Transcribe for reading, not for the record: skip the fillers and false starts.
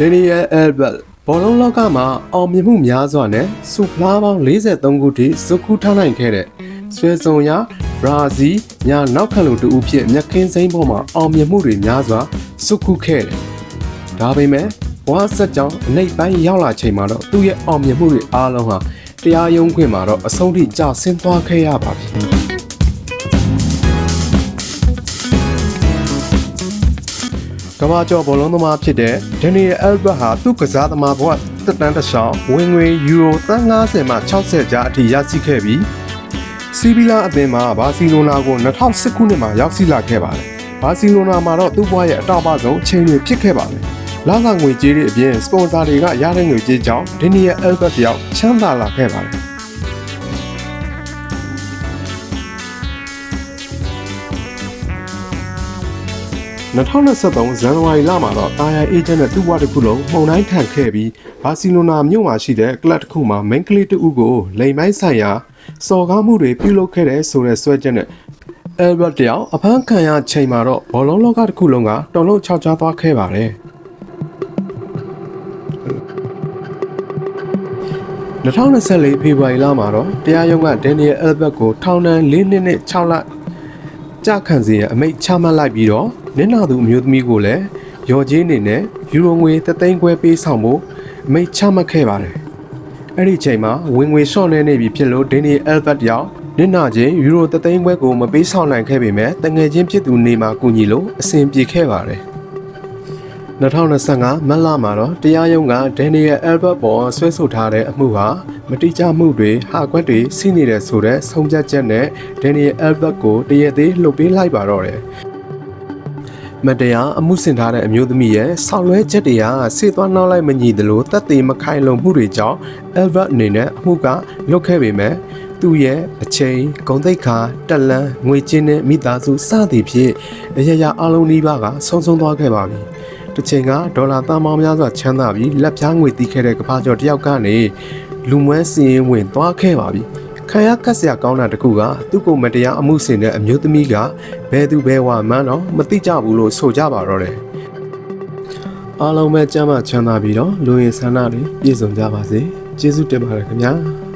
Daniel Albert ဘောလုံးလောကမှာအောင်မြင်မှုများစွာနဲ့စူဖလားပေါင်း43ခုထိစုခုထားနိုင်ခဲ့တဲ့ဆွဲစုံရဘရာဇီးညာနောက်ခံလူတူအဖြစ်မြက်ခင်းစိမ်းပေါ်မှာအောင်မြင်မှုတွေများစွာစုခုခဲ့တယ်။ဒါပေမဲ့ဘွားဆက်ကြောင်းအနိမ့်ပိုင်းရောက်လာချိန်မှာတော့သူ့ရဲ့အောင်မြင်မှုတွေအားလုံးဟာတရားရုံးခွင့်မှာတော့အဆုံးထိကျဆင်းသွားခဲ့ရပါပြီ။ကမ္ဘာကျော်ဘောလုံးသမားဖြစ်တဲ့ Daniel Albert ဟာသူ့ကစားသမားဘဝတက်တန်းတစ်လျှောက်ဝင်ငွေယူရိုသန်း50မှ60ကျားအထိရရှိခဲ့ပြီးစီဗီလာအသင်းမှာဘာစီလိုနာကို2010ခုနှစ်မှာရောက်ရှိလာခဲ့ပါတယ်။ဘာစီလိုနာမှာတော့သူ့ဘဝရဲ့အတောက်ပဆုံးအချိန်တွေဖြစ်ခဲ့ပါတယ်။လစာငွေကြေးတွေအပြင်စပွန်ဆာတွေကရတဲ့ငွေကြေးကြောင့် Daniel Albert တယောက်ချမ်းသာလာခဲ့ပါတယ်။2023ဇန်နဝါရီလမှာတော့တာယာအေဂျင့်နဲ့သူ့ဘဝတစ်ခုလုံးမှုန်တိုင်းထန်ခဲ့ပြီးဘာစီလိုနာမြို့မှာရှိတဲ့ကလပ်တစ်ခုမှာမိန်းကလေးတဦးကိုလိမ်ပိုင်းဆိုင်ရာစော်ကားမှုတွေပြုလုပ်ခဲ့တဲ့ဆိုတဲ့စွဲချက်နဲ့ Albert တယောက်အဖမ်းခံရချိန်မှာတော့ဘောလုံးလောကတစ်ခုလုံးကတော်လုံးခြောက်ခြားသွားခဲ့ပါတယ်2024ဖေဖော်ဝါရီလမှာတော့တရားရုံးက Daniel Albert ကိုထောင်ဒဏ်4နှစ်နဲ့6လကြာခံစေရန်အမိန့်ချမှတ်လိုက်ပြီးတော့နင်းနာသူအမျိုးသမီးကိုလည်းရော်ကြီးအနေနဲ့ယူရိုငွေ3သိန်းခွဲပေးဆောင်ဖို့အမိန့်ချမှတ်ခဲ့ပါတယ်။အဲ့ဒီချိန်မှာဝင်ငွေလျှော့နေနေပြီဖြစ်လို့ Daniel Albert ရောက်နင်းနာချင်းယူရို3သိန်းခွဲကိုမပေးဆောင်နိုင်ခဲ့ပေမဲ့တငယ်ချင်းဖြစ်သူနေမှာကူညီလို့အဆင်ပြေခဲ့ပါတယ်။2025မတ်လမှာတော့တရားရုံးက Daniel Albert ပေါ်ဆွဲဆိုထားတဲ့အမှုဟာမတိကျမှုတွေဟာကွက်တွေစီးနေတဲ့ဆိုတဲ့ဆုံးဖြတ်ချက်နဲ့ Daniel Albert ကိုတရက်သေးလှုပ်ပေးလိုက်ပါတော့တယ်။မတရားအမှုဆင်ထားတဲ့အမျိုးသမီးရဲ့ဆောက်လွဲချက်တွေကစေသွားနောက်လိုက်မညီသလိုသက်သေမခိုင်လုံမှုတွေကြောင့် Albert အနေနဲ့အမှုကလွတ်ခဲ့ပေမဲ့သူ့ရဲ့အချိန်ဂုဏ်သိက္ခာတက်လန်းငွေကြေးနဲ့မိသားစုစသည်ဖြင့်အရာရာအလုံးနီးပါးကဆုံးရှုံးသွားခဲ့ပါပြီ။တစ်ချိန်ကဒေါ်လာသန်းပေါင်းများစွာချမ်းသာပြီးလက်ပြားငွေတီးခဲ့တဲ့ကမ္ဘာကျော်တယောက်ကနေလူမွဲစီရင်ဝင်သွားခဲ့ပါပြီ။ခံရကတ်စရာကောင်းတာတခုကသူ့ကိုမတရားအမှုဆင်တဲ့အမျိုးသမီးကဘယ်သူဘယ်ဝါမှန်းတော့မသိကြဘူးလို့ဆိုကြပါတော့တယ်။အားလုံးပဲကြမ်းမှချမ်းသာပြီးတော့လူရင်ဆန္ဒတွေပြည့်စုံကြပါစေ။ကျေးဇူးတင်ပါတယ်ခင်ဗျာ။